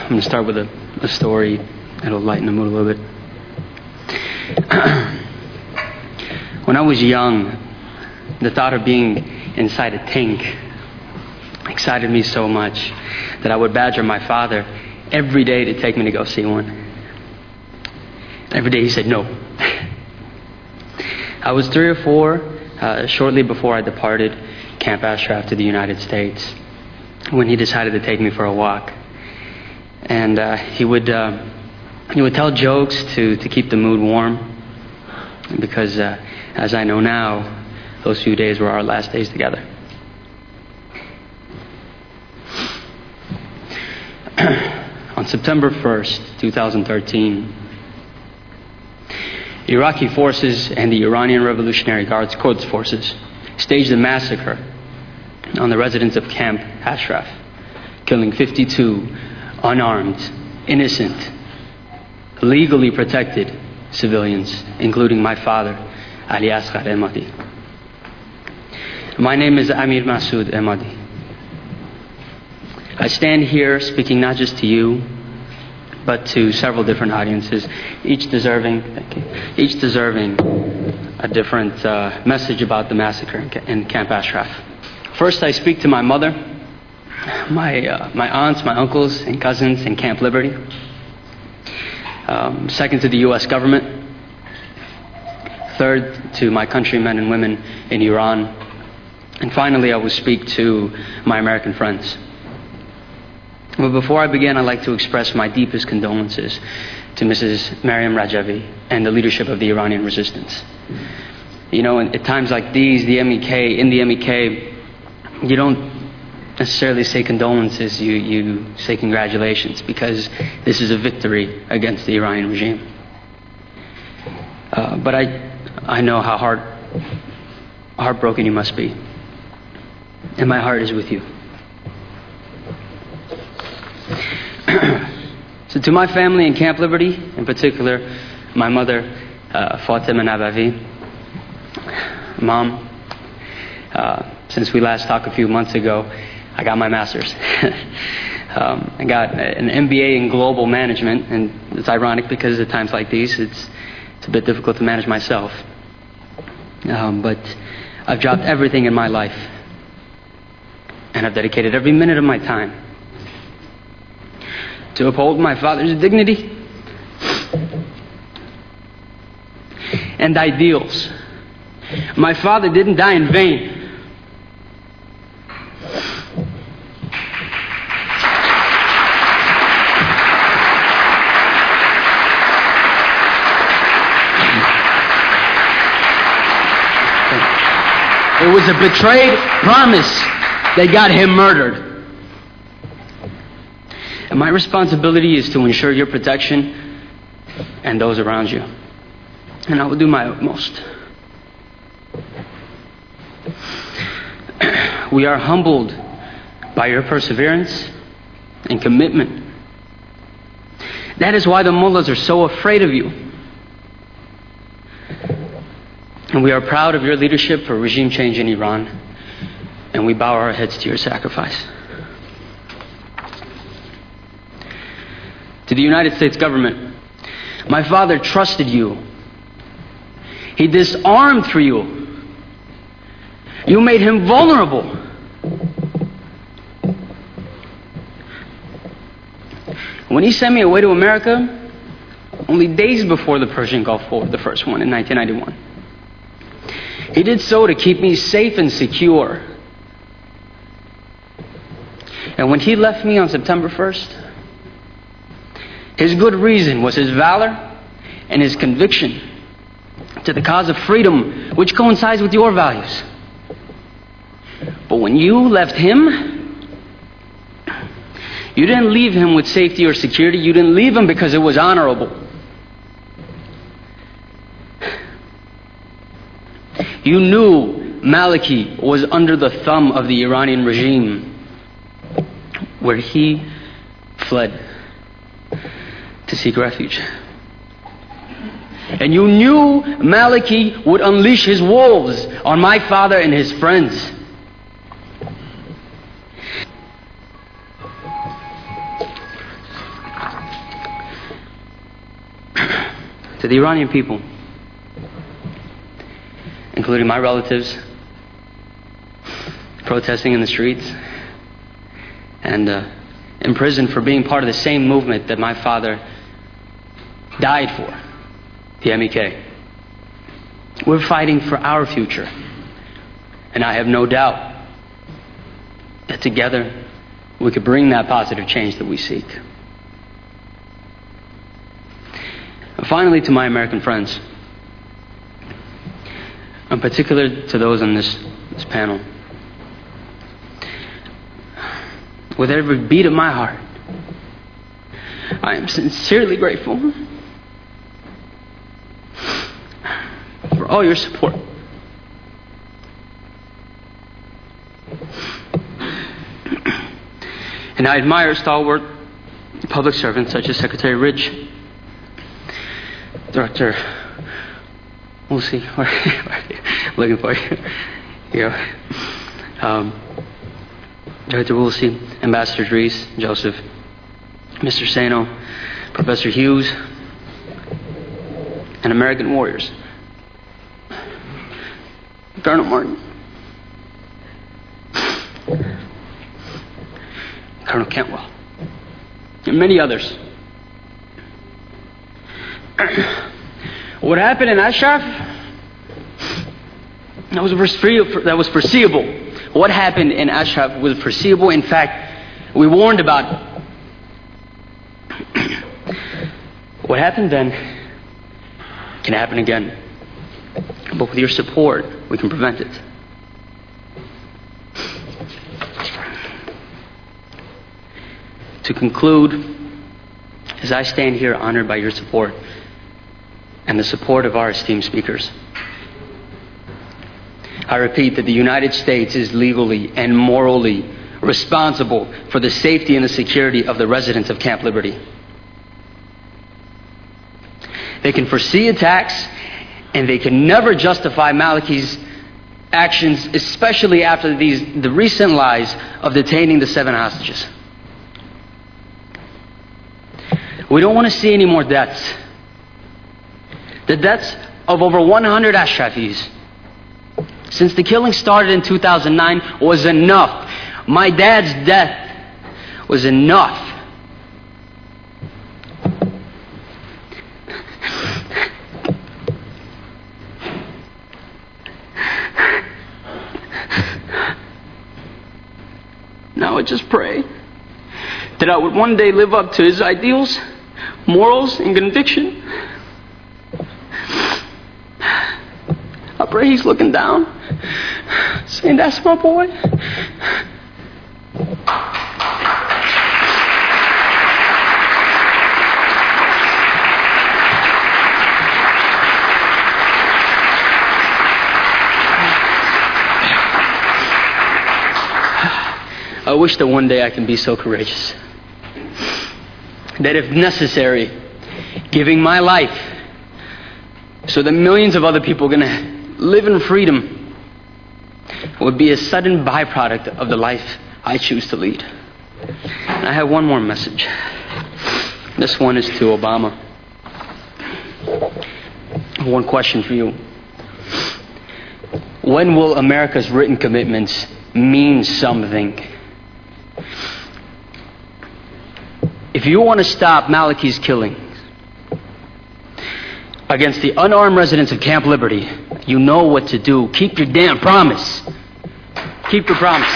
I'm going to start with a story. It'll lighten the mood a little bit. When I was young, the thought of being inside a tank excited me so much that I would badger my father every day to take me to go see one. Every day he said no. I was 3 or 4, shortly before I departed Camp Ashraf to the United States, when he decided to take me for a walk. And he would tell jokes to keep the mood warm, because as I know now, those few days were our last days together. On September 1st, 2013, Iraqi forces and the Iranian Revolutionary Guards Quds forces staged a massacre on the residents of Camp Ashraf, killing 52 unarmed, innocent, legally protected civilians, including my father, Ali Asghar Emadi. My name is Amir Emadi. I stand here speaking not just to you, but to several different audiences, each deserving a different message about the massacre in Camp Ashraf. First, I speak to my mother, my aunts, my uncles, and cousins in Camp Liberty. Second, to the U.S. government. Third, to my countrymen and women in Iran. And finally, I will speak to my American friends. But before I begin, I'd like to express my deepest condolences to Mrs. Maryam Rajavi and the leadership of the Iranian resistance. You know, at times like these, in the MEK, you don't necessarily say condolences, you say congratulations, because this is a victory against the Iranian regime. But I know how heartbroken you must be, and my heart is with you. So to my family in Camp Liberty, in particular, my mother, Fatima Nabavi, Mom, since we last talked a few months ago, I got my master's. I got an MBA in global management, and it's ironic because at times like these, it's a bit difficult to manage myself. But I've dropped everything in my life, and I've dedicated every minute of my time to uphold my father's dignity and ideals. My father didn't die in vain. It was a betrayed promise that got him murdered. And my responsibility is to ensure your protection and those around you. And I will do my utmost. We are humbled by your perseverance and commitment. That is why the mullahs are so afraid of you. And we are proud of your leadership for regime change in Iran. And we bow our heads to your sacrifice. To the United States government, my father trusted you. He disarmed for you. You made him vulnerable. When he sent me away to America, only days before the Persian Gulf War, the first one in 1991, he did so to keep me safe and secure. And when he left me on September 1st, his good reason was his valor and his conviction to the cause of freedom, which coincides with your values. But when you left him, you didn't leave him with safety or security. You didn't leave him because it was honorable. You knew Maliki was under the thumb of the Iranian regime, where he fled to seek refuge. And you knew Maliki would unleash his wolves on my father and his friends. to the Iranian people, including my relatives protesting in the streets and imprisoned for being part of the same movement that my father died for, the MEK. We're fighting for our future, and I have no doubt that together we could bring that positive change that we seek. And finally, to my American friends, in particular to those on this panel, with every beat of my heart, I am sincerely grateful for all your support. And I admire stalwart public servants such as Secretary Ridge, Director Woolsey, looking for you. Director Woolsey, Ambassador Dries, Joseph, Mr. Sano, Professor Hughes, and American warriors, Colonel Martin, Colonel Cantwell, and many others. What happened in Ashraf? That was foreseeable. What happened in Ashraf was foreseeable. In fact, we warned about it. What happened then can happen again. But with your support, we can prevent it. To conclude, as I stand here honored by your support and the support of our esteemed speakers, I repeat that the United States is legally and morally responsible for the safety and the security of the residents of Camp Liberty. They can foresee attacks, and they can never justify Maliki's actions, especially after the recent lies of detaining the 7 hostages. We don't want to see any more deaths. The deaths of over 100 Ashrafis since the killing started in 2009 was enough. My dad's death was enough. Now I just pray that I would one day live up to his ideals, morals, and conviction. I pray he's looking down, saying, "That's my boy." I wish that one day I can be so courageous that if necessary, giving my life so that millions of other people are going to live in freedom would be a sudden byproduct of the life I choose to lead. And I have one more message. This one is to Obama. One question for you. When will America's written commitments mean something? If you want to stop Maliki's killing against the unarmed residents of Camp Liberty, you know what to do. Keep your damn promise. Keep your promise.